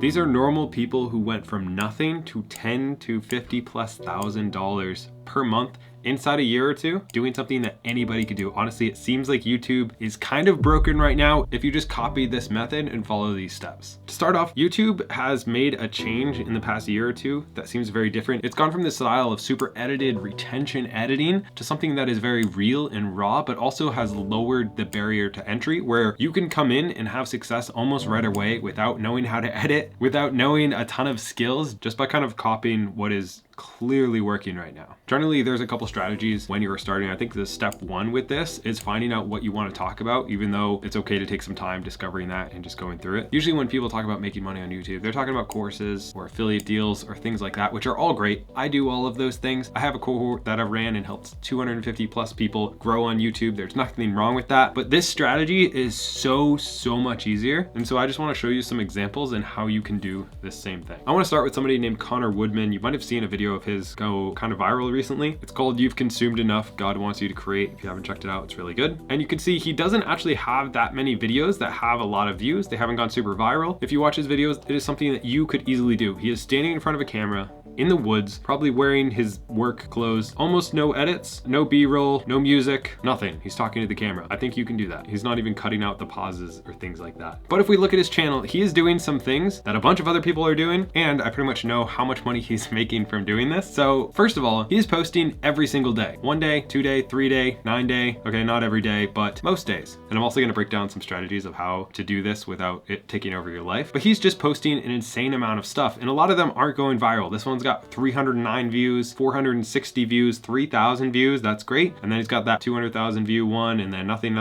These are normal people who went from nothing to $10,000 to $50,000+ per month inside a year or two, doing something that anybody could do. Honestly, it seems like YouTube is kind of broken right now if you just copy this method and follow these steps. To start off, YouTube has made a change in the past year or two that seems very different. It's gone from the style of super edited retention editing to something that is very real and raw, but also has lowered the barrier to entry, where you can come in and have success almost right away without knowing how to edit, without knowing a ton of skills, just by kind of copying what is clearly working right now. Generally, there's a couple strategies when you're starting. I think the step one with this is finding out what you want to talk about, even though it's okay to take some time discovering that and just going through it. Usually when people talk about making money on YouTube, they're talking about courses or affiliate deals or things like that, which are all great. I do all of those things. I have a cohort that I've ran and helped 250+ people grow on YouTube. There's nothing wrong with that, but this strategy is so much easier. And so I just want to show you some examples and how you can do this same thing. I want to start with somebody named Connor Woodman. You might have seen a video of his go kind of viral recently. It's called "You've Consumed Enough, God Wants You to Create." If you haven't checked it out, it's really good. And you can see he doesn't actually have that many videos that have a lot of views. They haven't gone super viral. If you watch his videos, it is something that you could easily do. He is standing in front of a camera in the woods, probably wearing his work clothes, almost no edits, no B-roll, no music, nothing. He's talking to the camera. I think you can do that. He's not even cutting out the pauses or things like that. But if we look at his channel, he is doing some things that a bunch of other people are doing, and I pretty much know how much money he's making from doing this. So first of all, he's posting every single day. 1 day, 2 day, 3 day, 9 day. Okay, not every day, but most days. And I'm also gonna break down some strategies of how to do this without it taking over your life. But he's just posting an insane amount of stuff, and a lot of them aren't going viral. This one's got 309 views, 460 views, 3,000 views. That's great. And then he's got that 200,000 view one, and then nothing.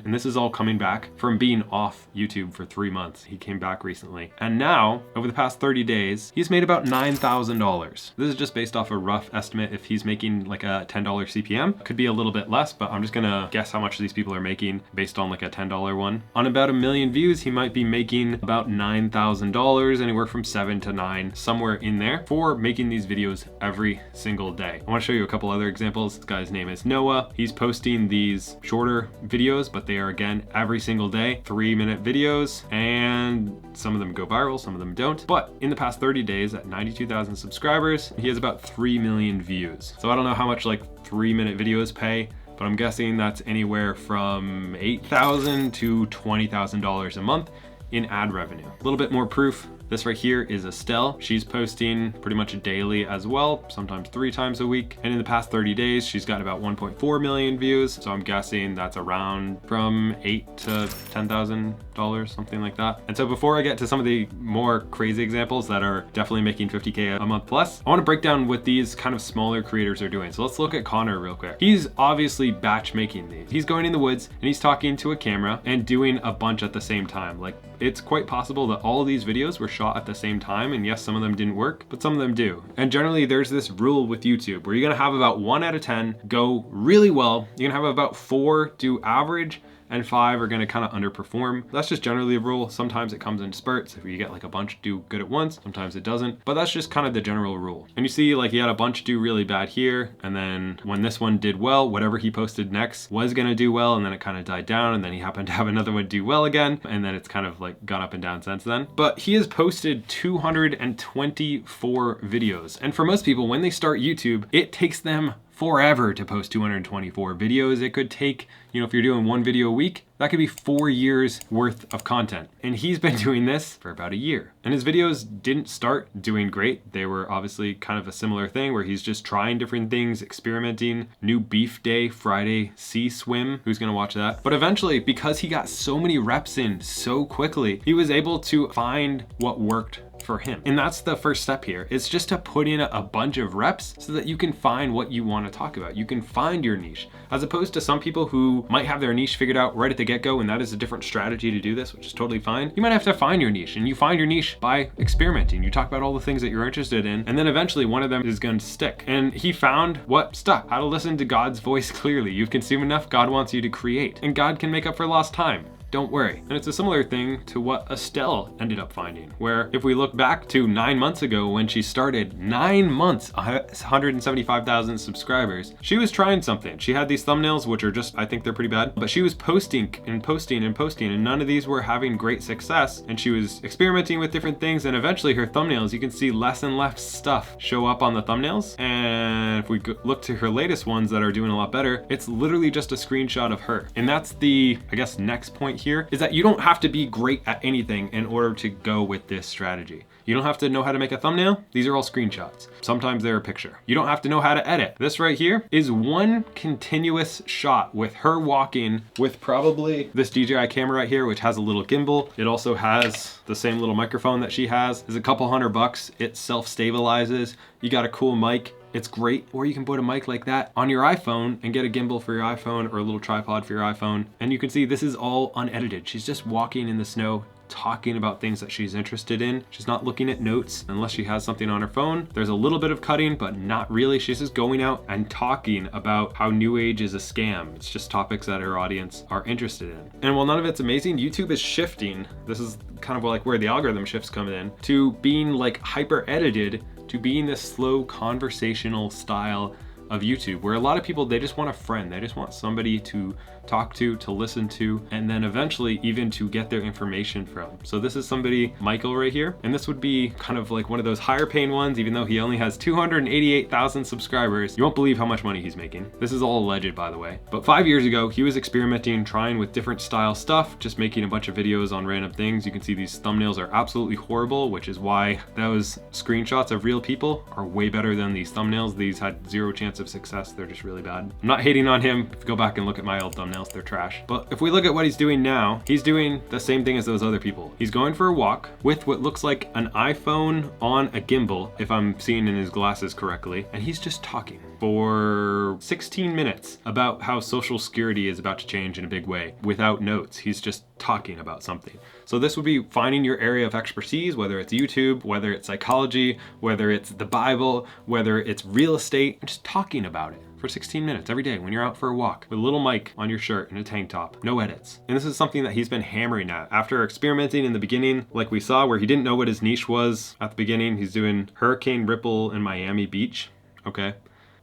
And this is all coming back from being off YouTube for 3 months. He came back recently. And now, over the past 30 days, he's made about $9,000. This is just based off a rough estimate. If he's making like a $10 CPM, could be a little bit less, but I'm just gonna guess how much these people are making based on like a $10 one. On about 1 million views, he might be making about $9,000, anywhere from 7 to 9, somewhere in there, for making these videos every single day. I want to show you a couple other examples. This guy's name is Noah. He's posting these shorter videos, but they are again every single day, 3-minute videos, and some of them go viral, some of them don't. But in the past 30 days at 92,000 subscribers, he has about 3 million views. So I don't know how much like 3-minute videos pay, but I'm guessing that's anywhere from $8,000 to $20,000 a month in ad revenue. A little bit more proof. This right here is Estelle. She's posting pretty much daily as well, sometimes 3 times a week. And in the past 30 days, she's got about 1.4 million views. So I'm guessing that's around from $8,000 to $10,000, something like that. And so before I get to some of the more crazy examples that are definitely making 50K a month plus, I want to break down what these kind of smaller creators are doing. So let's look at Connor real quick. He's obviously batch making these. He's going in the woods and he's talking to a camera and doing a bunch at the same time. Like, it's quite possible that all of these videos were shot at the same time, and yes, some of them didn't work, but some of them do. And generally there's this rule with YouTube where you're gonna have about 1 out of 10 go really well. You're gonna have about 4 do average, and 5 are gonna kind of underperform. That's just generally a rule. Sometimes it comes in spurts. If you get like a bunch do good at once, sometimes it doesn't, but that's just kind of the general rule. And you see like he had a bunch do really bad here, and then when this one did well, whatever he posted next was gonna do well, and then it kind of died down, and then he happened to have another one do well again, and then it's kind of like gone up and down since then. But he has posted 224 videos. And for most people, when they start YouTube, it takes them forever to post 224 videos. It could take, you know, if you're doing 1 video a week, that could be 4 years worth of content. And he's been doing this for about a year. And his videos didn't start doing great. They were obviously kind of a similar thing where he's just trying different things, experimenting. New beef day, Friday, sea swim. Who's gonna watch that? But eventually, because he got so many reps in so quickly, he was able to find what worked for him. And that's the first step here. It's just to put in a bunch of reps so that you can find what you want to talk about. You can find your niche, as opposed to some people who might have their niche figured out right at the get-go, and that is a different strategy to do this, which is totally fine. You might have to find your niche, and you find your niche by experimenting. You talk about all the things that you're interested in, and then eventually one of them is going to stick. And he found what stuck. How to listen to God's voice clearly. You've consumed enough, God wants you to create. And God can make up for lost time. don't worry. And it's a similar thing to what Estelle ended up finding, where if we look back to 9 months ago when she started, 9 months, 175,000 subscribers, she was trying something. She had these thumbnails, which are just, I think they're pretty bad, but she was posting and posting and posting, and none of these were having great success. And she was experimenting with different things, and eventually her thumbnails, you can see less and less stuff show up on the thumbnails. And if we look to her latest ones that are doing a lot better, it's literally just a screenshot of her. And that's the, I guess, next point here, is that you don't have to be great at anything in order to go with this strategy. You don't have to know how to make a thumbnail. These are all screenshots. Sometimes they're a picture. You don't have to know how to edit. This right here is one continuous shot with her walking with probably this DJI camera right here, which has a little gimbal. It also has the same little microphone that she has. It's a couple $100. It self-stabilizes. You got a cool mic. It's great. Or you can put a mic like that on your iPhone and get a gimbal for your iPhone or a little tripod for your iPhone. And you can see this is all unedited. She's just walking in the snow, talking about things that she's interested in. She's not looking at notes unless she has something on her phone. There's a little bit of cutting, but not really. She's just going out and talking about how New Age is a scam. It's just topics that her audience are interested in. And while none of it's amazing, YouTube is shifting. This is kind of like where the algorithm shifts come in, to being like hyper edited, to being this slow conversational style of YouTube, where a lot of people, they just want a friend. They just want somebody to talk to listen to, and then eventually even to get their information from. So this is somebody, Michael right here, and this would be kind of like one of those higher paying ones, even though he only has 288,000 subscribers. You won't believe how much money he's making. This is all alleged, by the way. But 5 years ago, he was experimenting, trying with different style stuff, just making a bunch of videos on random things. You can see these thumbnails are absolutely horrible, which is why those screenshots of real people are way better than these thumbnails. These had zero chance of success. They're just really bad. I'm not hating on him. If you go back and look at my old thumbnails, they're trash. But if we look at what he's doing now, he's doing the same thing as those other people. He's going for a walk with what looks like an iPhone on a gimbal, if I'm seeing in his glasses correctly, and he's just talking for 16 minutes about how social security is about to change in a big way without notes. He's just talking about something. So this would be finding your area of expertise, whether it's YouTube, whether it's psychology, whether it's the Bible, whether it's real estate, and just talking about it for 16 minutes every day when you're out for a walk with a little mic on your shirt and a tank top, no edits. And this is something that he's been hammering at. After experimenting in the beginning, like we saw, where he didn't know what his niche was at the beginning, he's doing hurricane ripple in Miami Beach, okay?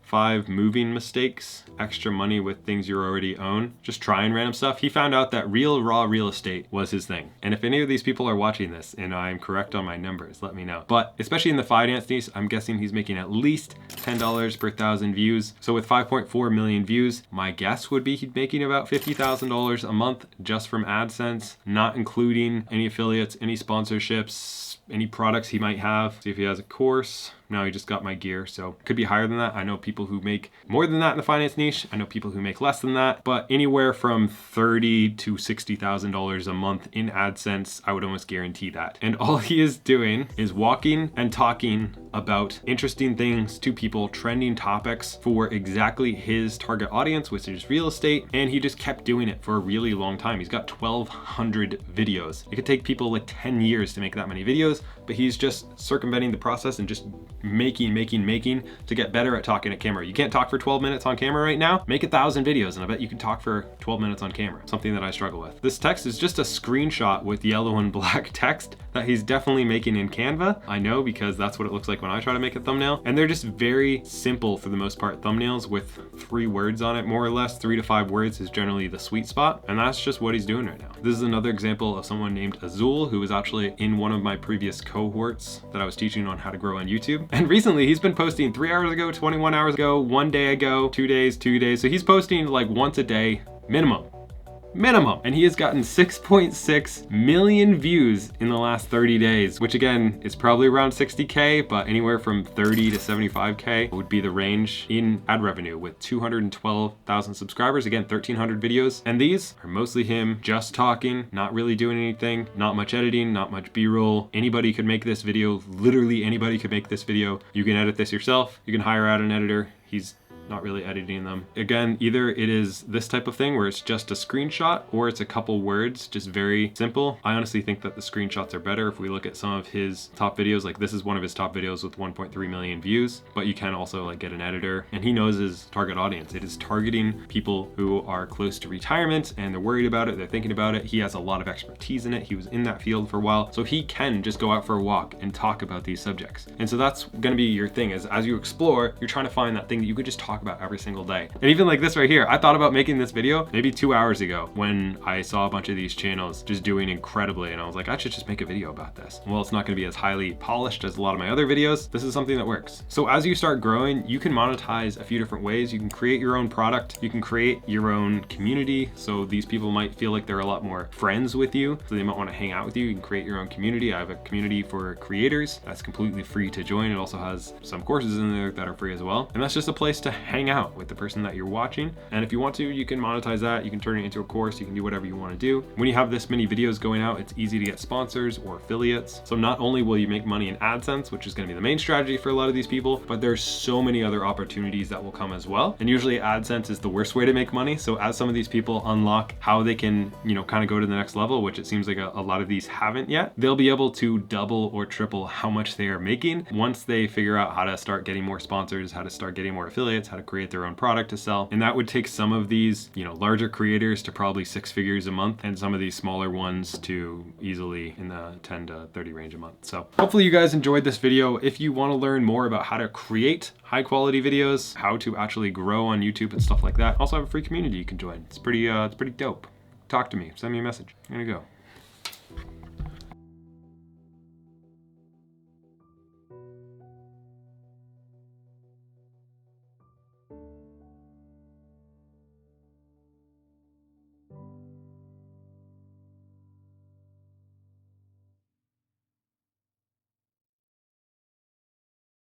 5 moving mistakes, extra money with things you already own, just trying random stuff. He found out that raw real estate was his thing. And if any of these people are watching this and I'm correct on my numbers, let me know. But especially in the finance niche, I'm guessing he's making at least $10 per 1,000 views. So with 5.4 million views, my guess would be he's making about $50,000 a month just from AdSense, not including any affiliates, any sponsorships, any products he might have. See if he has a course. No, he just got my gear, so it could be higher than that. I know people who make more than that in the finance niche. I know people who make less than that, but anywhere from $30,000 to $60,000 a month in AdSense, I would almost guarantee that. And all he is doing is walking and talking about interesting things to people, trending topics for exactly his target audience, which is real estate. And he just kept doing it for a really long time. He's got 1,200 videos. It could take people like 10 years to make that many videos, but he's just circumventing the process and just making to get better at talking at camera. You can't talk for 12 minutes on camera right now. Make 1,000 videos and I bet you can talk for 12 minutes on camera. Something that I struggle with. This text is just a screenshot with yellow and black text that he's definitely making in Canva. I know, because that's what it looks like when I try to make a thumbnail. And they're just very simple for the most part thumbnails with 3 words on it, more or less. 3 to 5 words is generally the sweet spot. And that's just what he's doing right now. This is another example of someone named Azul, who was actually in one of my previous cohorts that I was teaching on how to grow on YouTube. And recently he's been posting 3 hours ago, 21 hours ago, 1 day ago, 2 days, 2 days. So he's posting like once a day minimum. And he has gotten 6.6 million views in the last 30 days, which again is probably around 60K, but anywhere from 30 to 75K would be the range in ad revenue with 212,000 subscribers. Again, 1,300 videos. And these are mostly him just talking, not really doing anything, not much editing, not much B-roll. Anybody could make this video. Literally anybody could make this video. You can edit this yourself. You can hire out an editor. He's not really editing them. Again, either it is this type of thing where it's just a screenshot or it's a couple words, just very simple. I honestly think that the screenshots are better. If we look at some of his top videos, like this is one of his top videos with 1.3 million views, but you can also like get an editor, and he knows his target audience. It is targeting people who are close to retirement and they're worried about it, they're thinking about it. He has a lot of expertise in it. He was in that field for a while, so he can just go out for a walk and talk about these subjects. And so that's gonna be your thing, is as you explore, you're trying to find that thing that you could just talk about every single day. And even like this right here, I thought about making this video maybe 2 hours ago when I saw a bunch of these channels just doing incredibly, and I was like, I should just make a video about this. Well, it's not gonna be as highly polished as a lot of my other videos. This is something that works. So as you start growing, you can monetize a few different ways. You can create your own product. You can create your own community. So these people might feel like they're a lot more friends with you, so they might want to hang out with you. You can create your own community. I have a community for creators that's completely free to join. It also has some courses in there that are free as well. And that's just a place to hang out with the person that you're watching. And if you want to, you can monetize that. You can turn it into a course. You can do whatever you want to do. When you have this many videos going out, it's easy to get sponsors or affiliates. So not only will you make money in AdSense, which is going to be the main strategy for a lot of these people, but there's so many other opportunities that will come as well. And usually AdSense is the worst way to make money. So as some of these people unlock how they can, kind of go to the next level, which it seems like a lot of these haven't yet, they'll be able to double or triple how much they are making once they figure out how to start getting more sponsors, how to start getting more affiliates, how to create their own product to sell. And that would take some of these, larger creators to probably 6 figures a month, and some of these smaller ones to easily in the 10 to 30 range a month. So hopefully you guys enjoyed this video. If you want to learn more about how to create high quality videos, how to actually grow on YouTube and stuff like that, I also have a free community you can join. It's pretty dope. Talk to me, send me a message. I'm gonna go.